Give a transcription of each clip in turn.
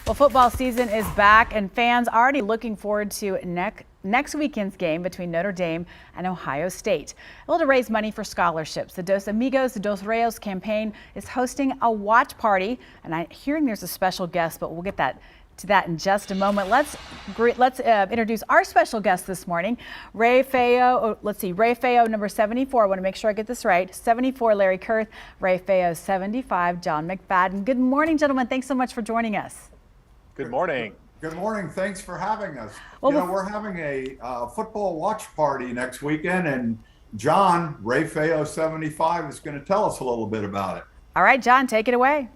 Well, football season is back, and fans already looking forward to next weekend's game between Notre Dame and Ohio State. Well, to raise money for scholarships, the Dos Amigos Dos Reyes campaign is hosting a watch party, and I'm hearing there's a special guest, but we'll get to that in just a moment. Let's introduce our special guest this morning, Ray Feo. Ray Feo, number 74. I want to make sure I get this right. 74, Larry Kurth. Ray Feo, 75, John McFadden. Good morning, gentlemen. Thanks so much for joining us. Good morning. Good morning. Thanks for having us. Well, we're having a football watch party next weekend, and John, Ray Feo 75, is going to tell us a little bit about it. All right, John, take it away.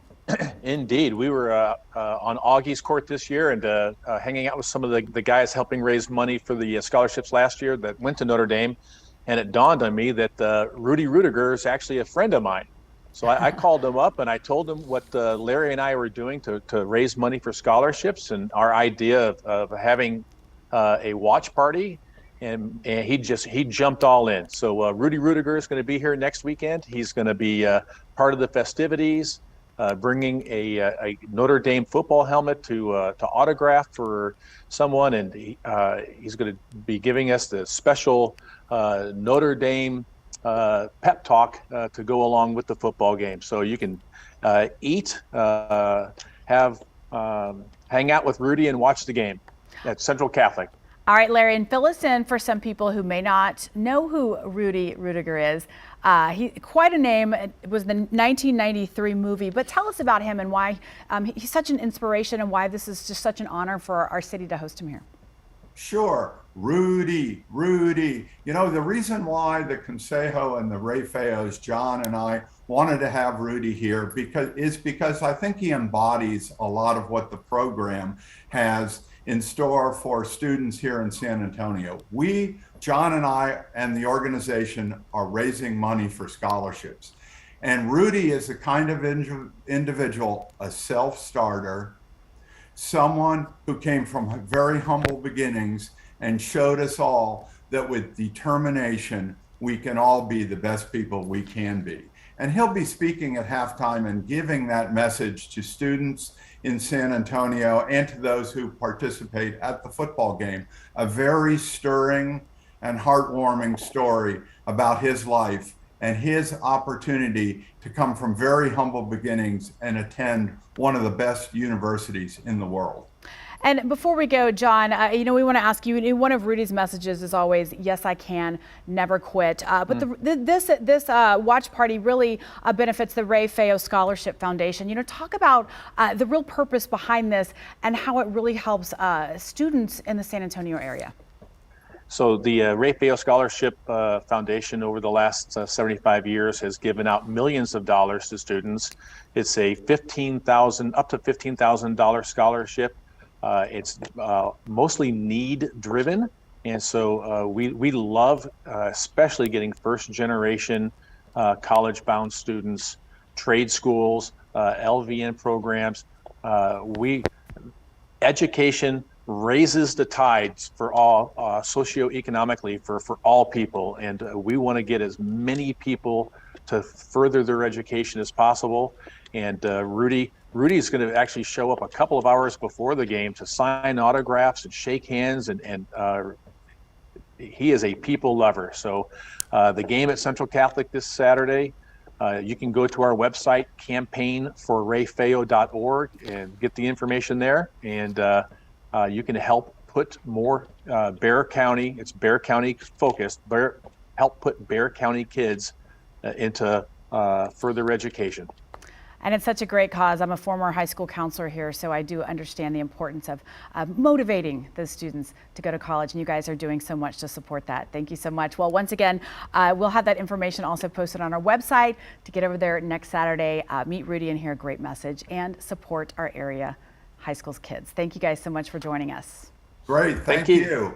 Indeed. We were on Augie's court this year and hanging out with some of the guys helping raise money for the scholarships last year that went to Notre Dame. And it dawned on me that Rudy Rudiger is actually a friend of mine. So I called him up and I told him what Larry and I were doing to raise money for scholarships and our idea of having a watch party. And he jumped all in. So Rudy Rudiger is going to be here next weekend. He's going to be part of the festivities, bringing a Notre Dame football helmet to autograph for someone. And he's going to be giving us the special Notre Dame pep talk to go along with the football game. So you can eat, hang out with Rudy and watch the game at Central Catholic. All right, Larry, and fill us in for some people who may not know who Rudy Rudiger is. He quite a name. It was the 1993 movie, but tell us about him and why he's such an inspiration and why this is just such an honor for our city to host him here. Sure. Rudy. You know, the reason why the Consejo and the Ray Feos, John and I, wanted to have Rudy here because I think he embodies a lot of what the program has in store for students here in San Antonio. John and I and the organization are raising money for scholarships. And Rudy is the kind of individual, a self-starter, someone who came from very humble beginnings and showed us all that with determination, we can all be the best people we can be. And he'll be speaking at halftime and giving that message to students in San Antonio and to those who participate at the football game. A very stirring and heartwarming story about his life and his opportunity to come from very humble beginnings and attend one of the best universities in the world. And before we go, John, we want to ask you, one of Rudy's messages is always, yes, I can, never quit. But this watch party really benefits the Ray Feo Scholarship Foundation. Talk about the real purpose behind this and how it really helps students in the San Antonio area. So the Ray Feo Scholarship Foundation over the last 75 years has given out millions of dollars to students. It's a up to $15,000 scholarship. It's mostly need driven. And so we love especially getting first generation college bound students, trade schools, LVN programs. Education raises the tides for all socioeconomically for all people. And we want to get as many people to further their education as possible. And Rudy's going to actually show up a couple of hours before the game to sign autographs and shake hands, and he is a people lover. So the game at Central Catholic this Saturday, you can go to our website, campaignforrayfeo.org, and get the information there. And you can help put more Bexar County, it's Bexar County focused, help put Bexar County kids into further education. And it's such a great cause. I'm a former high school counselor here, so I do understand the importance of motivating those students to go to college, and you guys are doing so much to support that. Thank you so much. Well, once again, we'll have that information also posted on our website to get over there next Saturday, meet Rudy and hear a great message and support our area high school's kids. Thank you guys so much for joining us. Great. Thank you.